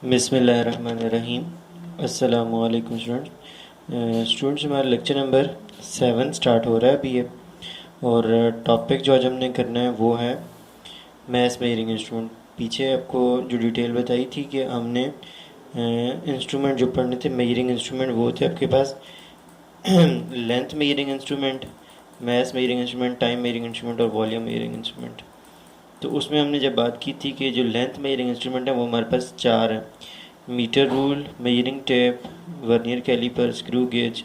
बिस्मिल्लाहिर्रहमानिर्रहीम। अस्सलामुअलैकुम स्टूडेंट्स, हमारा लेक्चर नंबर 7 स्टार्ट हो रहा है अभी ये। और टॉपिक जो आज हमने करना है वो है मैथ्स मेजरिंग इंस्ट्रूमेंट। पीछे आपको जो डिटेल बताई थी कि हमने इंस्ट्रूमेंट जो पढ़ने थे मेजरिंग इंस्ट्रूमेंट वो थे आपके पास length measuring instrument, maths measuring instrument, time measuring instrument और वॉल्यूम मेजरिंग इंस्ट्रूमेंट। तो उसमें हमने जब बात की थी कि जो लेंथ मेजरिंग इंस्ट्रूमेंट है वो हमारे पास 4 हैं: metre rule, measuring tape, vernier caliper, screw gauge.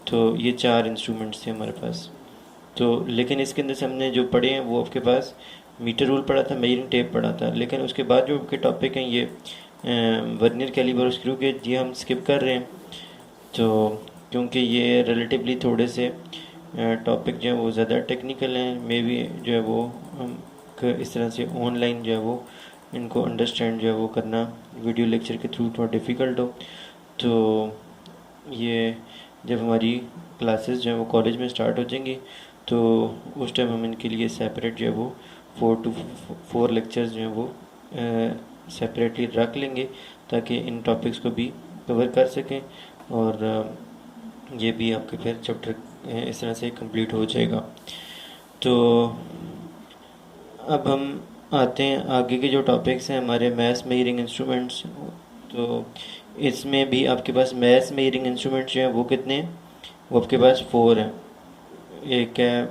तो ये 4 इंस्ट्रूमेंट्स थे हमारे पास। तो लेकिन इसके अंदर से हमने जो पढ़े हैं वो आपके पास मीटर रूल पढ़ा था, मेजरिंग टेप पढ़ा था। लेकिन उसके बाद जो आपके टॉपिक हैं ये वर्नियर कैलिपर और स्क्रू गेज, ये हम स्किप कर रहे हैं। तो क्योंकि ये रिलेटिवली थोड़े से टॉपिक जो है वो ज़्यादा टेक्निकल हैं, मे बी जो है वो हम इस तरह से ऑनलाइन जो है वो इनको अंडरस्टैंड जो है वो करना वीडियो लेक्चर के थ्रू थोड़ा डिफ़िकल्ट हो। तो ये जब हमारी क्लासेस जो है वो कॉलेज में स्टार्ट हो जाएंगी तो उस टाइम हम इनके लिए सेपरेट जो है वो 4 लेक्चर्स जो हैं वो सेपरेटली रख लेंगे ताकि इन टॉपिक्स को भी कवर कर सकें। और ये भी आपके फिर चैप्टर इस तरह से कंप्लीट हो जाएगा। तो अब हम आते हैं आगे के जो टॉपिक्स हैं हमारे मैथ्स मेजरिंग इंस्ट्रूमेंट्स। तो इसमें भी आपके पास मैथ्स मेजरिंग इंस्ट्रूमेंट्स जो हैं वो कितने हैं? वो आपके पास 4 हैं। एक है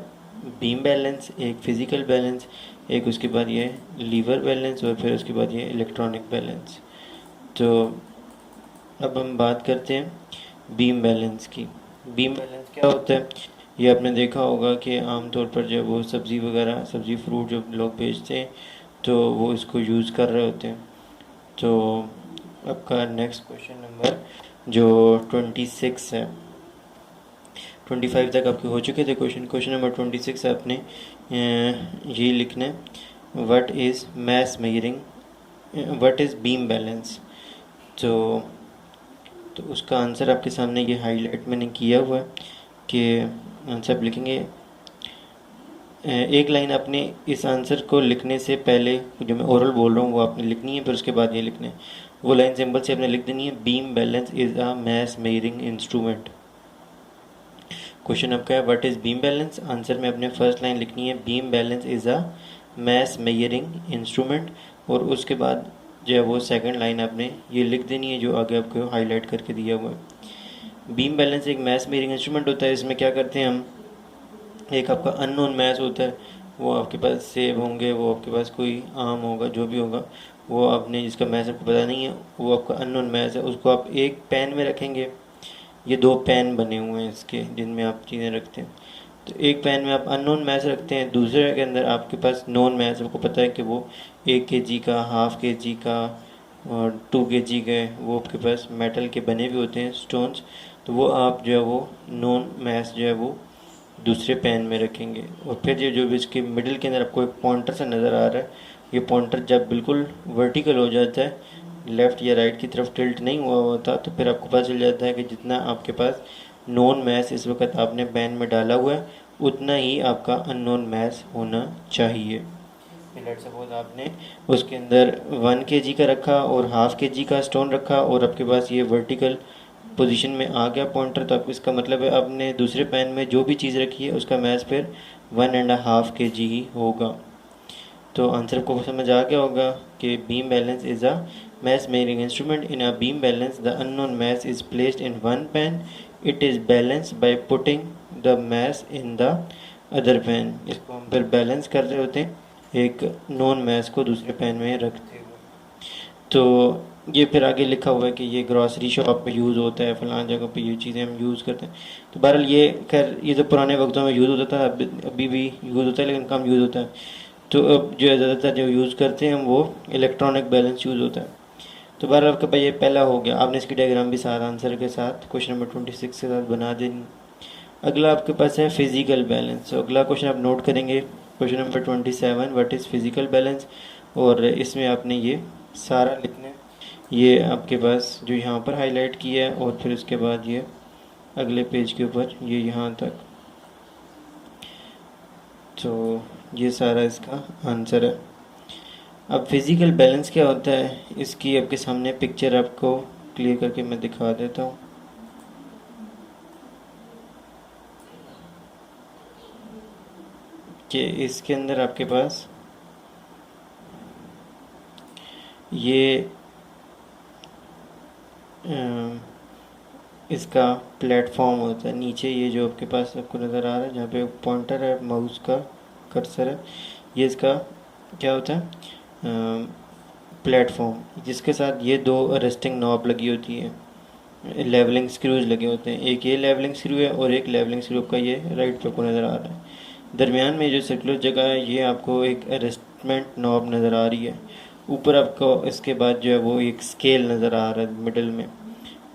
बीम बैलेंस, एक फिज़िकल बैलेंस, एक उसके बाद ये लीवर बैलेंस और फिर उसके बाद ये इलेक्ट्रॉनिक बैलेंस। तो अब हम बात करते हैं बीम बैलेंस की। बीम बैलेंस क्या होता है? ये आपने देखा होगा कि आमतौर पर जब वो सब्ज़ी वगैरह, सब्ज़ी फ्रूट जो लोग बेचते हैं तो वो इसको यूज़ कर रहे होते हैं। तो आपका नेक्स्ट क्वेश्चन नंबर जो 26 है, 25 तक आपके हो चुके थे क्वेश्चन। क्वेश्चन नंबर 26 आपने ये लिखना है, what is maths measuring, what is beam balance. तो उसका आंसर आपके सामने ये हाईलाइट मैंने किया हुआ है कि आंसर आप लिखेंगे। एक लाइन आपने इस आंसर को लिखने से पहले जो मैं ओरल बोल रहा हूँ वो आपने लिखनी है, फिर उसके बाद ये लिखना है। वो लाइन सिंपल से आपने लिख देनी है, beam balance is a maths measuring instrument. Question आपका है what is beam balance. Answer में अपने फर्स्ट लाइन लिखनी है, beam balance is a maths measuring instrument. और उसके बाद जो है वो सेकंड लाइन आपने ये लिख देनी है जो आगे आपको हाईलाइट करके दिया हुआ है। बीम बैलेंस एक मैथ्स मेजरिंग इंस्ट्रूमेंट होता है। इसमें क्या करते हैं हम, एक आपका अननोन मैथ्स होता है, वो आपके पास सेब होंगे, वो आपके पास कोई आम होगा, जो भी होगा वो आपने जिसका मैथ्स आपको पता नहीं है वो आपका अननोन मैथ्स है, उसको आप एक पेन में रखेंगे। ये 2 पेन बने हुए हैं इसके जिनमें आप चीज़ें रखते हैं। तो एक पेन में आप अननोन मैथ्स रखते हैं, दूसरे के अंदर आपके पास नॉन मैथ्स, आपको पता है कि वो 1 kg का, हाफ kg का और 2 kg के वो आपके पास मेटल के बने भी होते हैं स्टोन्स। तो वो आप जो है वो नॉन मैथ्स जो है वो दूसरे पेन में रखेंगे। और फिर ये जो भी इसके मिडिल के अंदर आपको एक पॉइंटर सा नज़र आ रहा है, ये पॉइंटर जब बिल्कुल वर्टिकल हो जाता है, लेफ़्ट या राइट की तरफ टिल्ट नहीं हुआ होता, तो फिर आपको पता चल जाता है कि जितना आपके पास नॉन मैथ्स इस वक्त आपने पेन में डाला हुआ है उतना ही आपका अननोन मैथ्स होना चाहिए। लेट सपोज आपने उसके अंदर 1 kg का रखा और हाफ kg का स्टोन रखा और आपके पास ये वर्टिकल पोजीशन में आ गया पॉइंटर, तो आप इसका मतलब है आपने दूसरे पेन में जो भी चीज़ रखी है उसका मैथ्स फिर 1.5 kg ही होगा। तो आंसर को समझ आ गया होगा कि beam balance is a mass measuring instrument. In a beam balance, the unknown mass is placed in one pan. It is balanced by putting the mass in the other pan. इसको हम फिर balance कर रहे होते हैं एक non mess को दूसरे पैन में रखते हुए। तो ये फिर आगे लिखा हुआ है कि ये ग्रॉसरी शॉप में यूज़ होता है, फलां जगह पे ये चीज़ें हम यूज़ करते हैं। तो बहरहाल ये खैर ये तो पुराने वक्तों में यूज़ होता था, अभी भी यूज़ होता है लेकिन कम यूज़ होता है। तो अब जो है ज़्यादातर जो यूज़ करते हैं हम वो इलेक्ट्रॉनिक बैलेंस यूज़ होता है। तो बहरहाल आपका भाई ये पहला हो गया, आपने इसकी डायग्राम भी साथ आंसर के साथ क्वेश्चन नंबर 26 के साथ बना देनी। अगला आपके पास है फिजिकल बैलेंस। तो अगला क्वेश्चन आप नोट करेंगे, question number 27, what is physical balance. और इसमें आपने ये सारा लिखना है, ये आपके पास जो यहाँ पर हाईलाइट किया है और फिर उसके बाद ये अगले पेज के ऊपर ये यहाँ तक। तो ये सारा इसका आंसर है। अब फिज़िकल बैलेंस क्या होता है, इसकी आपके सामने पिक्चर आपको क्लियर करके मैं दिखा देता हूँ। कि इसके अंदर आपके पास ये इसका प्लेटफॉर्म होता है। नीचे ये जो आपके पास आपको नज़र आ रहा है, जहाँ पे पॉइंटर है, माउस का कर्सर है, ये इसका क्या होता है, प्लेटफॉर्म, जिसके साथ ये दो रेस्टिंग नॉब लगी होती है, लेवलिंग स्क्रूज लगे होते हैं। एक ये लेवलिंग स्क्रू है और एक लेवलिंग स्क्रू का ये राइट पे आपको नज़र आ रहा है। दरमियान में जो सर्कुलर जगह है, ये आपको एक एडजस्टमेंट नॉब नज़र आ रही है। ऊपर आपको इसके बाद जो है वो एक स्केल नज़र आ रहा है मिडल में।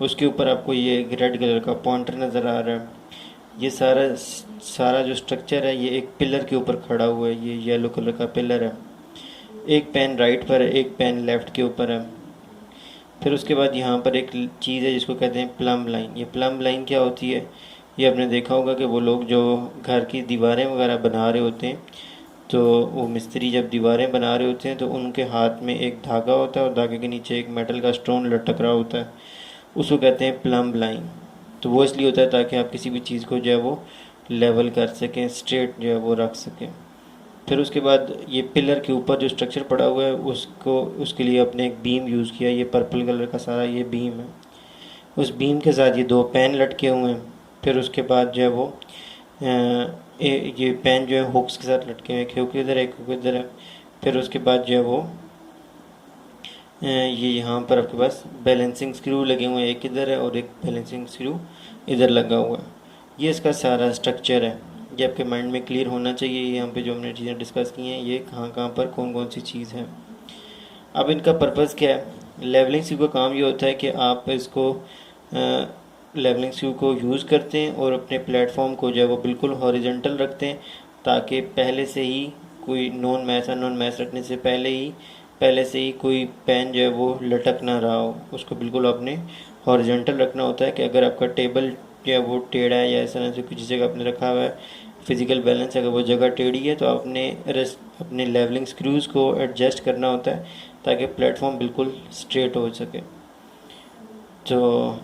उसके ऊपर आपको ये एक रेड कलर का पॉइंटर नज़र आ रहा है। ये सारा सारा जो स्ट्रक्चर है, ये एक पिलर के ऊपर खड़ा हुआ है। ये येलो कलर का पिलर है। एक पेन राइट पर है, एक पेन लेफ़्ट के ऊपर है। फिर उसके बाद यहाँ पर एक चीज़ है जिसको कहते हैं प्लम लाइन। ये प्लम लाइन क्या होती है, ये आपने देखा होगा कि वो लोग जो घर की दीवारें वगैरह बना रहे होते हैं, तो वो मिस्त्री जब दीवारें बना रहे होते हैं तो उनके हाथ में एक धागा होता है और धागे के नीचे एक मेटल का स्टोन लटक रहा होता है, उसको कहते हैं प्लम लाइन। तो वो इसलिए होता है ताकि आप किसी भी चीज़ को जो है वो लेवल कर सकें, स्ट्रेट जो है वो रख सकें। फिर उसके बाद ये पिलर के ऊपर जो स्ट्रक्चर पड़ा हुआ है, उसको उसके लिए अपने एक बीम यूज़ किया। ये पर्पल कलर का सारा ये बीम है। उस बीम के साथ ये दो पेन लटके हुए हैं। फिर उसके बाद जो है वो ये पेन जो है हुक्स के साथ लटके हुए हैं, एक हुक इधर एक हुक इधर है। फिर उसके बाद जो है वो ये यहाँ पर आपके पास बैलेंसिंग स्क्रू लगे हुए हैं, एक इधर है और एक बैलेंसिंग स्क्रू इधर लगा हुआ है। ये इसका सारा स्ट्रक्चर है। ये आपके माइंड में क्लियर होना चाहिए। यहाँ पे जो हमने चीज़ें डिस्कस की हैं, ये कहाँ कहाँ पर कौन कौन सी चीज़ है। अब इनका पर्पज़ क्या है। लेवलिंग स्क्रू का काम ये होता है कि आप इसको लेवलिंग स्क्रू को यूज़ करते हैं और अपने प्लेटफॉर्म को जो है वो बिल्कुल हॉरिजॉन्टल रखते हैं, ताकि पहले से ही कोई नॉन मैश अननोन मैश रखने से पहले से ही कोई पेन जो है वो लटक ना रहा हो। उसको बिल्कुल आपने हॉरिजॉन्टल रखना होता है कि अगर आपका टेबल जो है वो टेढ़ा है या ऐसा ऐसे कुछ जगह आपने रखा हुआ है, फिज़िकल बैलेंस अगर वो जगह टेढ़ी है, तो आपने अपने लेवलिंग स्क्रूज़ को एडजस्ट करना होता है ताकि प्लेटफॉर्म बिल्कुल स्ट्रेट हो सके। तो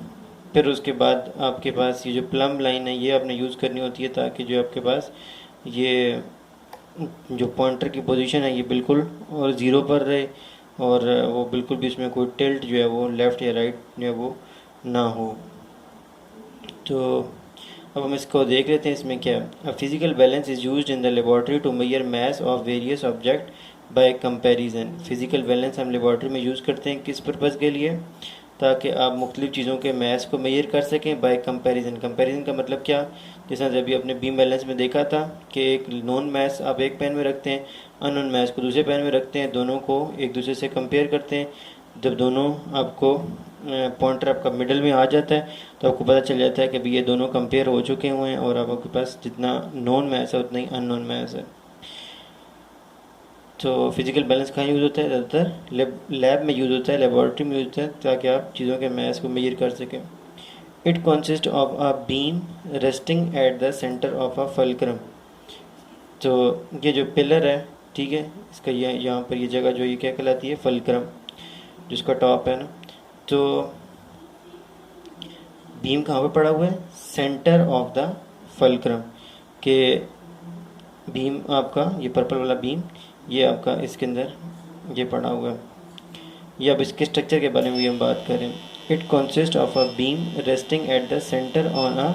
फिर उसके बाद आपके पास ये जो प्लम लाइन है, ये आपने यूज़ करनी होती है ताकि जो आपके पास ये जो पॉइंटर की पोजीशन है, ये बिल्कुल और ज़ीरो पर रहे और वो बिल्कुल भी इसमें कोई टिल्ट जो है वो लेफ़्ट या राइट जो है वो ना हो। तो अब हम इसको देख लेते हैं, इसमें क्या है। Physical balance is used in the laboratory to measure mass of various object by comparison. Physical balance हम लेबॉर्ट्री में यूज़ करते हैं किस पर्पज़ के लिए, ताकि आप मुख्तलिफ़ चीज़ों के मैथ्स को मेजर कर सकें बाय कंपैरिजन। कंपैरिजन का मतलब क्या, जैसा अभी अपने बीम बैलेंस में देखा था कि एक नॉन मैथ्स आप एक पेन में रखते हैं, अननोन मैथ्स को दूसरे पेन में रखते हैं, दोनों को एक दूसरे से कंपेयर करते हैं। जब दोनों आपको पॉइंटर आपका मिडल में आ जाता है तो आपको पता चल जाता है कि भाई ये दोनों कंपेयर हो चुके हुए हैं और अब आपके पास जितना नॉन मैथ्स है उतना ही अननोन मैथ्स है। तो फिजिकल बैलेंस कहाँ यूज़ होता है, ज़्यादातर लैब में यूज़ होता है, लेबॉर्ट्री में यूज़ होता है, ताकि आप चीज़ों के मैथ्स को मेजर कर सकें। It consist of a beam resting at the centre of a fulcrum. तो ये जो पिलर है, ठीक है, इसका यहाँ पर ये जगह जो ये क्या कहलाती है, फल्क्रम, जिसका टॉप है ना। तो बीम कहाँ पर पड़ा हुआ है, सेंटर ऑफ द फल्क्रम के बीम आपका ये पर्पल वाला बीम, ये आपका इसके अंदर ये पड़ा हुआ है। ये अब इसके स्ट्रक्चर के बारे में भी हम बात करें। It consist of a beam resting at the centre on a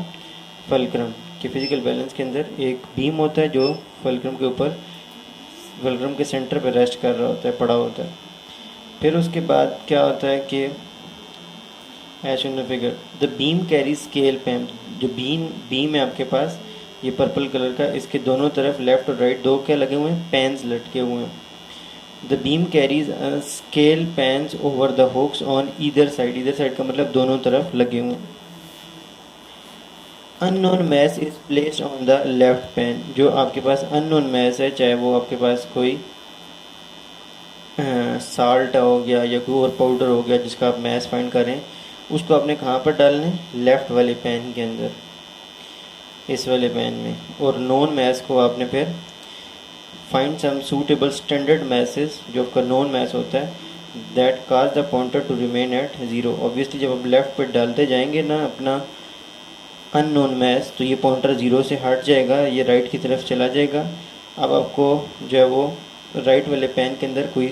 fulcrum. कि फिजिकल बैलेंस के अंदर एक बीम होता है जो फल्क्रम के ऊपर, फल्क्रम के सेंटर पर रेस्ट कर रहा होता है, पड़ा होता है। फिर उसके बाद क्या होता है कि as in the figure the beam carry scale pan. जो बीम है आपके पास ये पर्पल कलर का, इसके दोनों तरफ लेफ्ट और राइट दो क्या लगे हुए हैं, पेन्स लटके हुए हैं। The beam carries scale pans over the hooks on either side का मतलब दोनों तरफ लगे हुए। Unknown mass is placed on the left pan. जो आपके पास अननोन मैस है, चाहे वो आपके पास कोई साल्ट हो गया या कोई और पाउडर हो गया जिसका आप मैस फाइंड करें, उसको आपने कहाँ पर डालना है, लेफ़्ट वाले पेन के अंदर, इस वाले पेन में। और नॉन मैस को आपने फिर find some suitable standard masses, जो आपका नॉन मैस होता है, that cause the pointer to remain at zero. Obviously जब आप लेफ़्ट पे डालते जाएंगे ना अपना अननोन मैस, तो ये पॉइंटर ज़ीरो से हट जाएगा, ये राइट की तरफ चला जाएगा। अब आपको जो है वो राइट वाले पेन के अंदर कोई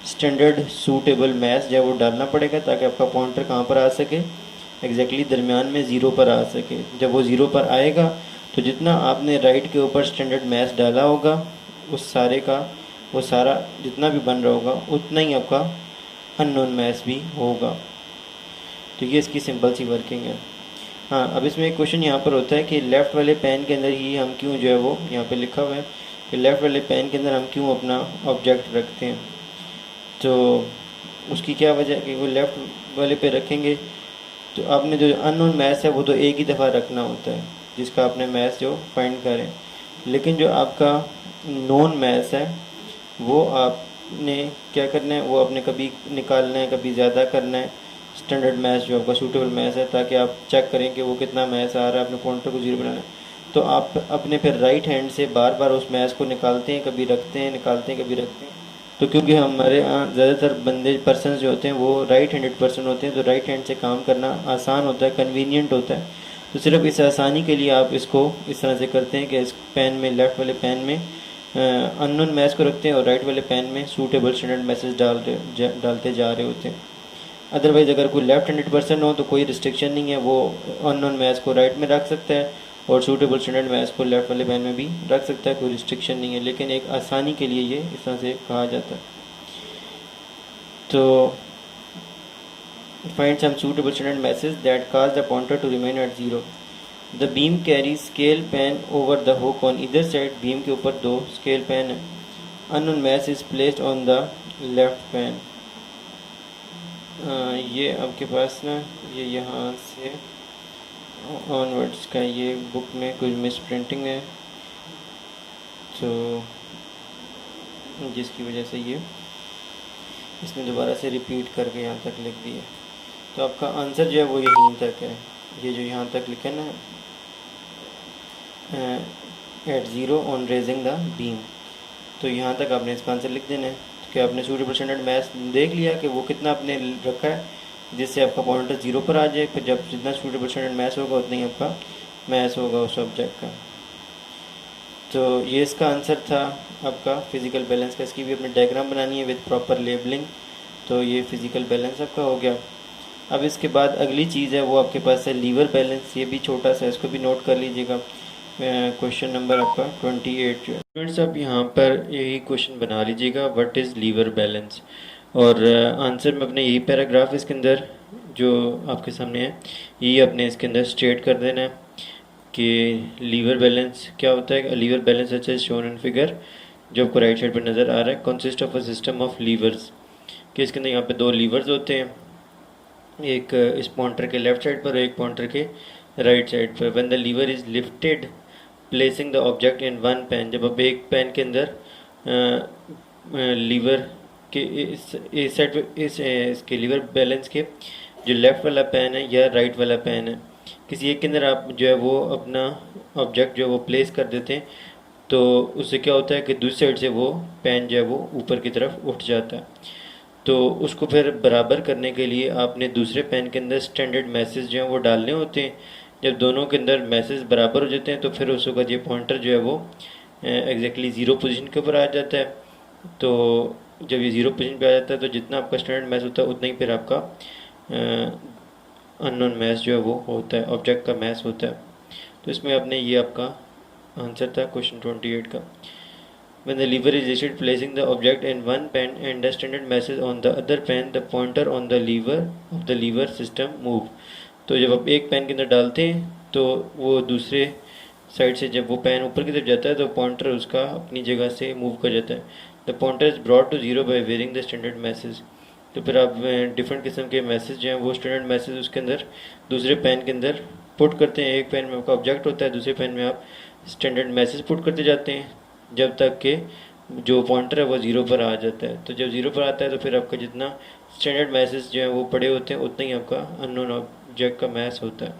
स्टैंडर्ड सूटेबल मैस जो है वो डालना पड़ेगा, ताकि आपका पॉइंटर कहाँ पर आ सके, एग्जैक्टली दरमियान में ज़ीरो पर आ सके। जब वो ज़ीरो पर आएगा तो जितना आपने राइट के ऊपर स्टैंडर्ड मैस डाला होगा उस सारे का, वो सारा जितना भी बन रहा होगा उतना ही आपका अननोन मैस भी होगा। तो ये इसकी सिंपल सी वर्किंग है। हाँ, अब इसमें एक क्वेश्चन यहाँ पर होता है कि लेफ़्ट वाले पेन के अंदर ही हम क्यों जो है वो यहाँ पे लिखा हुआ है कि लेफ़्ट वाले पेन के अंदर हम क्यों अपना ऑब्जेक्ट रखते हैं। तो उसकी क्या वजह है कि वो लेफ़्ट वाले पे रखेंगे तो आपने जो अननोन मैथ्स है वो तो एक ही दफ़ा रखना होता है जिसका आपने मैथ्स जो फाइंड करें, लेकिन जो आपका नॉन मैथ्स है वो आपने क्या करना है, वो आपने कभी निकालना है, कभी ज़्यादा करना है स्टैंडर्ड मैथ्स जो आपका सूटेबल मैथ्स है, ताकि आप चेक करें कि वो कितना मैथ्स आ रहा है, अपने पॉइंटर को जीरो बनाना है। तो आप अपने फिर राइट हैंड से बार बार उस मैथ्स को निकालते हैं, कभी रखते हैं, निकालते हैं, कभी रखते हैं। तो क्योंकि हमारे यहाँ ज़्यादातर बंदे पर्सन जो होते हैं वो राइट हैंडेड पर्सन होते हैं, तो राइट हैंड से काम करना आसान होता है, कन्वीनियंट होता है। तो सिर्फ इस आसानी के लिए आप इसको इस तरह से करते हैं कि इस पेन में, लेफ़्ट वाले पेन में अननोन मैथ्स को रखते हैं और राइट वाले पेन में सूटेबल स्टैंडर्ड मैसेज डालते जा रहे होते हैं। अदरवाइज़ अगर कोई लेफ़्ट हैंडेड पर्सन हो तो कोई रिस्ट्रिक्शन नहीं है, वो अननोन मैथ्स को राइट में रख सकता है और सूटेबल स्टैंडर्ड मैथ्स को लेफ़्ट वाले पेन में भी रख सकता है, कोई रिस्ट्रिक्शन नहीं है, लेकिन एक आसानी के लिए ये इस तरह से कहा जाता है। तो find some suitable standard message that cause the pointer to remain at zero. The beam carries scale pen over the hook on either side. beam के ऊपर दो scale pen है. Unknown mass is placed on the left pen. ये आपके पास ना ये यहाँ से ऑनवर्ड्स का ये बुक में कुछ मिस प्रिंटिंग है, तो जिसकी वजह से ये इसने दोबारा से रिपीट करके यहाँ तक लिख दिया। तो आपका आंसर जो है वो यहीं तक है, ये जो यहाँ तक लिखा है ना at zero on raising the beam, तो यहाँ तक आपने इसका आंसर लिख देना है। तो क्या आपने सूटेबल स्टैंडर्ड मैथ्स देख लिया कि वो कितना आपने रखा है जिससे आपका पॉइंटर ज़ीरो पर आ जाए, फिर जब जितना सूटेबल स्टैंडर्ड मैथ्स होगा उतना ही आपका मैथ्स होगा उस सब्जेक्ट का। तो ये इसका आंसर था आपका फिज़िकल बैलेंस का। इसकी भी अपनी डायग्राम बनानी है विद प्रॉपर लेबलिंग। तो ये फिज़िकल बैलेंस आपका हो गया। अब इसके बाद अगली चीज़ है वो आपके पास है लीवर बैलेंस। ये भी छोटा सा, इसको भी नोट कर लीजिएगा। क्वेश्चन नंबर आपका 28 जो है। स्टूडेंट्स आप यहाँ पर यही क्वेश्चन बना लीजिएगा, व्हाट इज़ लीवर बैलेंस, और आंसर में अपने यही पैराग्राफ इसके अंदर जो आपके सामने है यही अपने इसके अंदर स्टेट कर देना है कि लीवर बैलेंस क्या होता है। लीवर बैलेंस अच्छा है शोन इन फिगर जो आपको राइट साइड पर नज़र आ रहा है, consist of a system of levers, कि इसके अंदर यहाँ पे दो लीवर्स होते हैं, एक इस पॉइंटर के लेफ्ट साइड पर, एक पॉइंटर के राइट साइड पर। When the lever is lifted placing the object in one pan, जब आप एक पेन के अंदर लीवर के इस साइड पे इसके लीवर बैलेंस के जो लेफ़्ट वाला पेन है या राइट वाला पेन है, किसी एक के अंदर आप जो है वो अपना ऑब्जेक्ट जो है वो प्लेस कर देते हैं, तो उससे क्या होता है कि दूसरी साइड से वो पेन जो है वो ऊपर की तरफ उठ जाता है। तो उसको फिर बराबर करने के लिए आपने दूसरे पेन के अंदर स्टैंडर्ड मैसेज जो है वो डालने होते हैं। जब दोनों के अंदर मैसेज बराबर हो जाते हैं तो फिर उसके बाद ये पॉइंटर जो है वो एग्जैक्टली ज़ीरो पोजीशन के ऊपर आ जाता है। तो जब ये ज़ीरो पोजीशन पे आ जाता है तो जितना आपका स्टैंडर्ड मैस होता है उतना ही फिर आपका अननोन मैस जो है वो होता है, ऑब्जेक्ट का मैस होता है। तो इसमें आपने ये आपका आंसर था क्वेश्चन 28 का। When the lever is rigid, placing the object in one pen and the standard message on the other pen, the pointer on the lever of the lever system move. तो जब आप एक pen के अंदर डालते हैं तो वो दूसरे साइड से जब वो पेन ऊपर की तरफ जाता है तो पॉइंटर उसका अपनी जगह से मूव कर जाता है। The pointer is brought to zero by wearing the standard masses. तो फिर आप डिफरेंट किस्म के मैसेज जो हैं वो स्टैंडर्ड मैसेज उसके अंदर दूसरे पेन के अंदर पुट करते हैं। एक पेन में आपका ऑब्जेक्ट होता है, दूसरे पेन में आप स्टैंडर्ड मैसेज पुट करते जाते हैं जब तक कि जो पॉइंटर है वो ज़ीरो पर आ जाता है। तो जब ज़ीरो पर आता है तो फिर आपका जितना स्टैंडर्ड मैसेज जो है वो पड़े होते हैं उतना ही आपका अननोन ऑब्जेक्ट का मैस होता है।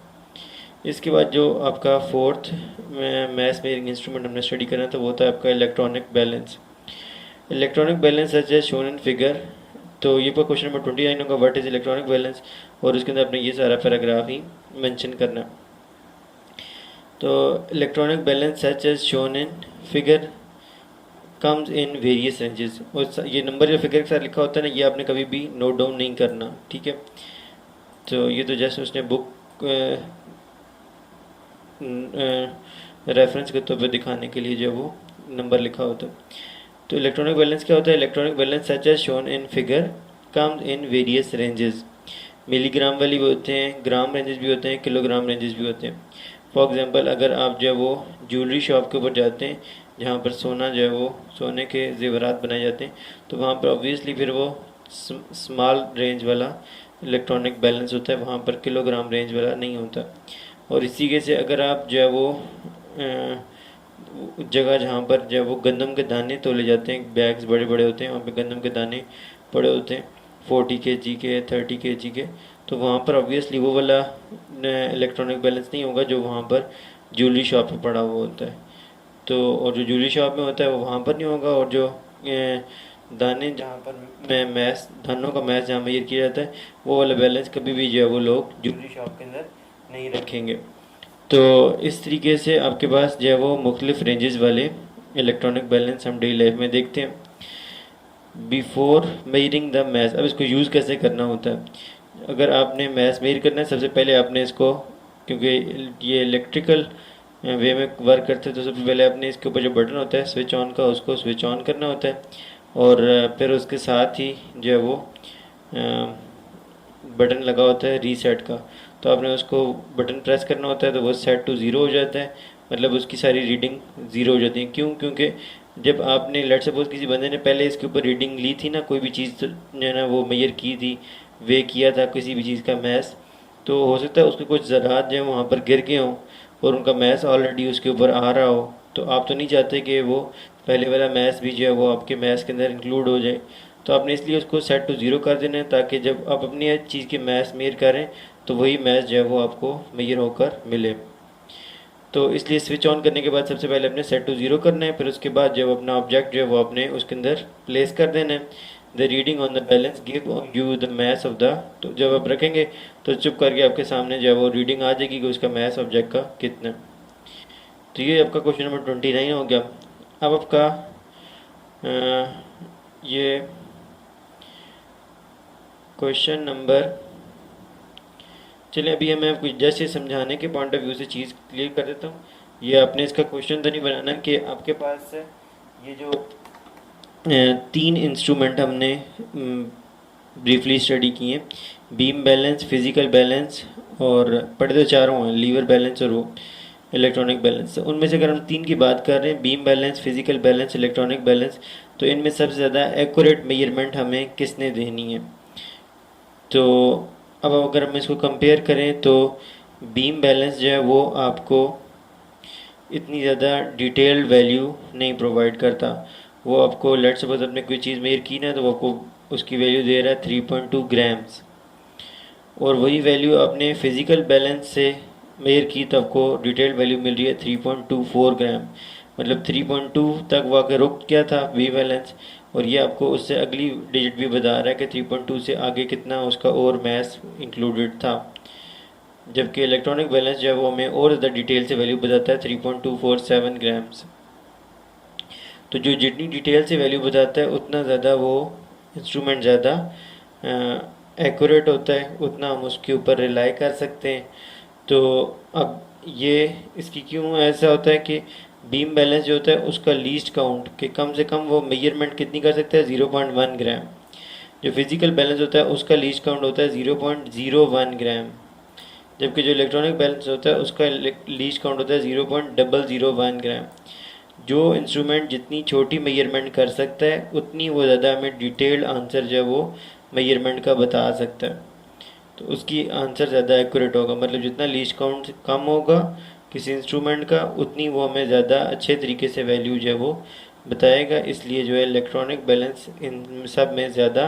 इसके बाद जो आपका फोर्थ मैथ मेजरिंग इंस्ट्रूमेंट हमने स्टडी करना था वो था आपका electronic balance. Electronic balance such as shown in figure. तो ये पर क्वेश्चन नंबर 29 होगा, व्हाट इज इलेक्ट्रॉनिक बैलेंस, और उसके अंदर आपने ये सारा पैराग्राफ ही मेंशन करना। तो electronic balance such as shown in figure comes in various ranges, और ये नंबर जो फिगर के साथ लिखा होता है ना, ये आपने कभी भी नोट डाउन नहीं करना, ठीक है। तो ये तो जस्ट उसने बुक रेफरेंस के तौर पर दिखाने के लिए जो वो नंबर लिखा होता है। तो इलेक्ट्रॉनिक बैलेंस क्या होता है? Electronic balance such as shown in figure comes in various ranges. Milligram वाली भी होते हैं, ग्राम रेंजेस भी होते हैं, किलोग्राम रेंजेस भी होते हैं। फॉर एग्जांपल अगर आप जो है वो ज्वेलरी शॉप के ऊपर जाते हैं जहाँ पर सोना जो है वो सोने के जेवरात बनाए जाते हैं, तो वहाँ पर ऑब्वियसली फिर वो स्मॉल रेंज वाला इलेक्ट्रॉनिक बैलेंस होता है, वहाँ पर किलोग्राम रेंज वाला नहीं होता। और इसी के से अगर आप जो है वो जगह जहाँ पर जो है वो गंदम के दाने तोले जाते हैं, बैग्स बड़े बड़े होते हैं, वहाँ पे गंदम के दाने पड़े होते हैं 40 kg के, 30 kg के, तो वहाँ पर ऑब्वियसली वो वाला इलेक्ट्रॉनिक बैलेंस नहीं होगा जो वहाँ पर ज्वेलरी शॉप पे पड़ा हुआ होता है। तो और जो ज्वेलरी शॉप में होता है वो वहाँ पर नहीं होगा, और जो दाने जहाँ पर मैस धानों का मैस जहाँ मेजर किया जाता है वो वाला बैलेंस कभी भी जो है वो लोग ज्वेलरी शॉप के अंदर नहीं रखेंगे। तो इस तरीके से आपके पास जो है वो मुख्तलिफ रेंजेस वाले इलेक्ट्रॉनिक बैलेंस हम डेली लाइफ में देखते हैं। बिफोर मेजरिंग द मैथ, अब इसको यूज़ कैसे करना होता है? अगर आपने मैथ मेजर करना है, सबसे पहले आपने इसको, क्योंकि ये इलेक्ट्रिकल वे में वर्क करते हैं, तो सबसे पहले आपने इसके ऊपर जो बटन होता है स्विच ऑन का, उसको स्विच ऑन करना होता है, और फिर उसके साथ ही जो है वो बटन लगा होता है रीसेट का, तो आपने उसको बटन प्रेस करना होता है, तो वो सेट टू ज़ीरो हो जाता है, मतलब उसकी सारी रीडिंग ज़ीरो हो जाती है। क्यों? क्योंकि जब आपने लेट सपोज किसी बंदे ने पहले इसके ऊपर रीडिंग ली थी ना, कोई भी चीज़ जो है ना वो मेजर की थी, वे किया था किसी भी चीज़ का मैस, तो हो सकता है उसके कुछ ज़रात जो है वहाँ पर गिर गए हों और उनका मैस ऑलरेडी उसके ऊपर आ रहा हो, तो आप तो नहीं चाहते कि वो पहले वाला मैस भी जो है वो आपके मैस के अंदर इंक्लूड हो जाए, तो आपने इसलिए उसको सेट टू ज़ीरो कर देना है, ताकि जब आप अपनी चीज़ के मैस मेजर करें तो वही मैच जो है वो आपको मेजर होकर मिले। तो इसलिए स्विच ऑन करने के बाद सबसे पहले अपने सेट टू ज़ीरो करना है, फिर उसके बाद जब अपना ऑब्जेक्ट जो है वो अपने उसके अंदर प्लेस कर देना है। The reading on the balance give you the math of the, तो जब आप रखेंगे तो चुप करके आपके सामने जो है वो रीडिंग आ जाएगी कि उसका मैथ ऑब्जेक्ट का कितना। तो ये आपका क्वेश्चन नंबर 29 हो गया। अब आपका ये क्वेश्चन नंबर, चलिए अभी मैं आपको जस्ट ये समझाने के पॉइंट ऑफ व्यू से चीज़ क्लियर कर देता हूँ। ये आपने इसका क्वेश्चन तो नहीं बनाना कि आपके पास ये जो तीन इंस्ट्रूमेंट हमने ब्रीफली स्टडी किए, बीम बैलेंस, फिजिकल बैलेंस, और पढ़े तो चारों हैं, लीवर बैलेंस और वो इलेक्ट्रॉनिक बैलेंस। उनमें से अगर हम तीन की बात कर रहे हैं, beam balance, physical balance, electronic balance, तो इनमें सबसे ज़्यादा एक्यूरेट मेजरमेंट हमें किसने देनी है? तो अब अगर हम इसको कंपेयर करें तो बीम बैलेंस जो है वो आपको इतनी ज़्यादा डिटेल्ड वैल्यू नहीं प्रोवाइड करता। वो आपको लेट्स सपोज आपने कोई चीज़ मेजर की ना, तो वो आपको उसकी वैल्यू दे रहा है 3.2 ग्राम्स, और वही वैल्यू आपने फिज़िकल बैलेंस से मेजर की तो आपको डिटेल्ड वैल्यू मिल रही है 3.24 ग्राम, मतलब 3.2 तक वो आके रुक गया था बी बैलेंस, और ये आपको उससे अगली डिजिट भी बता रहा है कि 3.2 से आगे कितना उसका और मैस इंक्लूडेड था। जबकि इलेक्ट्रॉनिक बैलेंस जो है वो हमें और ज़्यादा डिटेल से वैल्यू बताता है 3.247 ग्राम्स। तो जो जितनी डिटेल से वैल्यू बताता है उतना ज़्यादा वो इंस्ट्रूमेंट ज़्यादा एक्यूरेट होता है, उतना हम उसके ऊपर रिलाई कर सकते हैं। तो अब ये इसकी क्यों ऐसा होता है कि बीम बैलेंस जो होता है उसका लीस्ट काउंट कि कम से कम वो मेजरमेंट कितनी कर सकता है 0.1 ग्राम, जो फिजिकल बैलेंस होता है उसका लीस्ट काउंट होता है 0.01 ग्राम, जबकि जो इलेक्ट्रॉनिक बैलेंस होता है उसका लीस्ट काउंट होता है 0.001 ग्राम। जो इंस्ट्रूमेंट जितनी छोटी मेजरमेंट कर सकता है उतनी वो ज़्यादा हमें डिटेल्ड आंसर जो है वो मेजरमेंट का बता सकता है, तो उसकी आंसर ज़्यादा एक्यूरेट होगा। मतलब जितना लीस्ट काउंट कम होगा किसी इंस्ट्रूमेंट का, उतनी वो हमें ज़्यादा अच्छे तरीके से वैल्यू जो है वो बताएगा। इसलिए जो है इलेक्ट्रॉनिक बैलेंस इन सब में ज़्यादा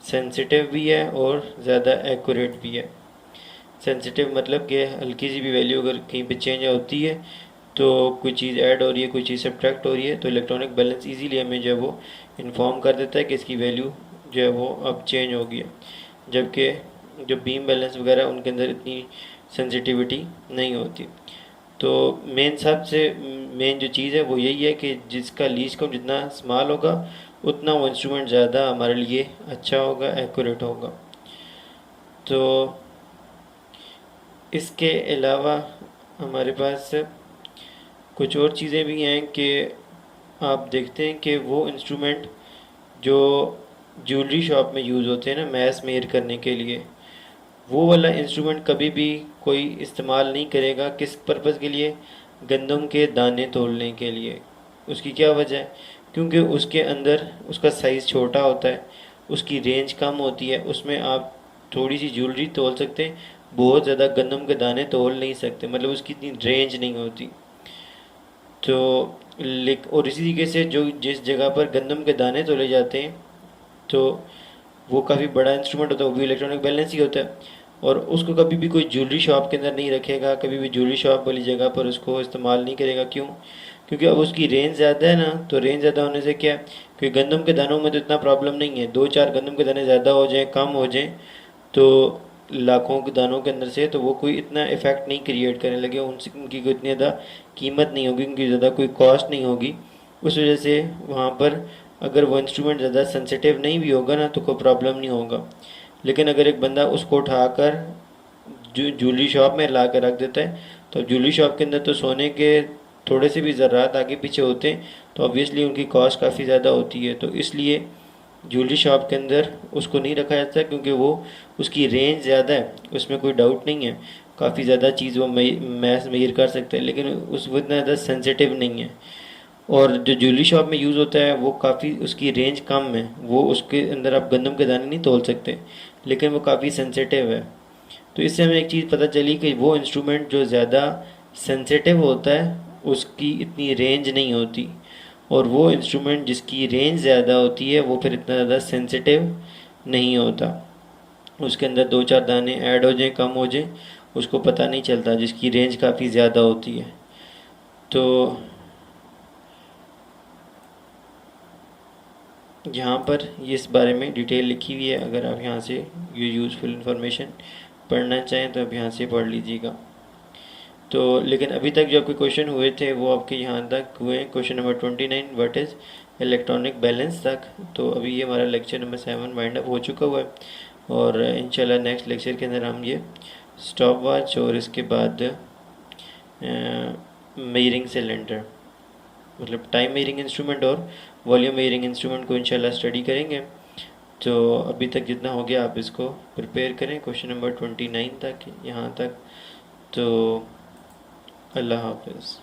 सेंसिटिव भी है और ज़्यादा एक्यूरेट भी है। सेंसिटिव मतलब कि हल्की सी भी वैल्यू अगर कहीं पे चेंज होती है तो कोई चीज़ ऐड हो रही है, कोई चीज़ सब्ट्रैक्ट हो रही है, तो इलेक्ट्रॉनिक बैलेंस इजीली हमें जो है वो इन्फॉर्म कर देता है कि इसकी वैल्यू जो है वो अब चेंज हो गई है। जबकि जो बीम बैलेंस वगैरह उनके अंदर इतनी सेंसिटिविटी नहीं होती। तो मेन सबसे मेन जो चीज़ है वो यही है कि जिसका लीस्ट काउंट जितना स्मॉल होगा उतना वो इंस्ट्रूमेंट ज़्यादा हमारे लिए अच्छा होगा, एक्यूरेट होगा। तो इसके अलावा हमारे पास कुछ और चीज़ें भी हैं कि आप देखते हैं कि वो इंस्ट्रूमेंट जो ज्वेलरी शॉप में यूज़ होते हैं ना मैस मेयर करने के लिए, वो वाला इंस्ट्रूमेंट कभी भी कोई इस्तेमाल नहीं करेगा। किस पर्पज़ के लिए? गंदम के दाने तोलने के लिए। उसकी क्या वजह है? क्योंकि उसके अंदर उसका साइज़ छोटा होता है, उसकी रेंज कम होती है, उसमें आप थोड़ी सी ज्वेलरी तोल सकते हैं, बहुत ज़्यादा गंदम के दाने तोल नहीं सकते, मतलब उसकी इतनी रेंज नहीं होती। तो और इसी तरीके से जो जिस जगह पर गंदम के दाने तोले जाते हैं तो वो काफ़ी बड़ा इंस्ट्रूमेंट होता है, वो भी इलेक्ट्रॉनिक बैलेंस ही होता है। और उसको कभी भी कोई ज्वेलरी शॉप के अंदर नहीं रखेगा, कभी भी ज्वेलरी शॉप वाली जगह पर उसको इस्तेमाल नहीं करेगा। क्यों? क्योंकि अब उसकी रेंज ज़्यादा है ना, तो रेंज ज़्यादा होने से क्या है, क्योंकि गंदम के दानों में तो इतना प्रॉब्लम नहीं है, दो चार गंदम के दाने ज़्यादा हो जाएँ कम हो जाएँ तो लाखों के दानों के अंदर से तो वो कोई इतना इफ़ेक्ट नहीं क्रिएट करने लगे, उनसे उनकी कोई इतनी ज़्यादा कीमत नहीं होगी, उनकी ज़्यादा कोई कॉस्ट नहीं होगी। उस वजह से वहाँ पर अगर वो इंस्ट्रूमेंट ज़्यादा सेंसिटिव नहीं भी होगा ना तो कोई प्रॉब्लम नहीं होगा। लेकिन अगर एक बंदा उसको उठाकर जो ज्वेलरी शॉप में ला कर रख देता है, तो ज्वेलरी शॉप के अंदर तो सोने के थोड़े से भी ज़रात आगे पीछे होते हैं, तो ऑब्वियसली उनकी कॉस्ट काफ़ी ज़्यादा होती है। तो इसलिए ज्वेलरी शॉप के अंदर उसको नहीं रखा जाता, क्योंकि वो उसकी रेंज ज़्यादा है, उसमें कोई डाउट नहीं है, काफ़ी ज़्यादा चीज़ वो मैस मेजर कर सकते हैं, लेकिन उस वो इतना ज़्यादा सेंसिटिव नहीं है। और जो ज्वेलरी शॉप में यूज़ होता है वो काफ़ी उसकी रेंज कम है, वो उसके अंदर आप गंदम के दाने नहीं तोल सकते, लेकिन वो काफ़ी सेंसिटिव है। तो इससे हमें एक चीज़ पता चली कि वो इंस्ट्रूमेंट जो ज़्यादा सेंसिटिव होता है उसकी इतनी रेंज नहीं होती, और वो इंस्ट्रूमेंट जिसकी रेंज ज़्यादा होती है वो फिर इतना ज़्यादा सेंसिटिव नहीं होता। उसके अंदर दो चार दाने ऐड हो जाएं कम हो जाएं उसको पता नहीं चलता, जिसकी रेंज काफ़ी ज़्यादा होती है। तो यहाँ पर ये इस बारे में डिटेल लिखी हुई है, अगर आप यहाँ से ये यूज़फुल इन्फॉर्मेशन पढ़ना चाहें तो आप यहाँ से पढ़ लीजिएगा। तो लेकिन अभी तक जो आपके क्वेश्चन हुए थे वो आपके यहाँ तक हुए, question number 29 what is electronic balance तक। तो अभी ये हमारा लेक्चर नंबर 7 वाइंड अप हो चुका हुआ है, और इंशाल्लाह नेक्स्ट लेक्चर के अंदर हम ये स्टॉप वॉच और इसके बाद मेजरिंग सिलेंडर मतलब टाइम मेजरिंग इंस्ट्रूमेंट और वॉल्यूम मेजरिंग इंस्ट्रूमेंट को इंशाल्लाह स्टडी करेंगे। तो अभी तक जितना हो गया आप इसको प्रिपेयर करें क्वेश्चन नंबर 29 तक, यहाँ तक। तो अल्लाह हाफ़िज़।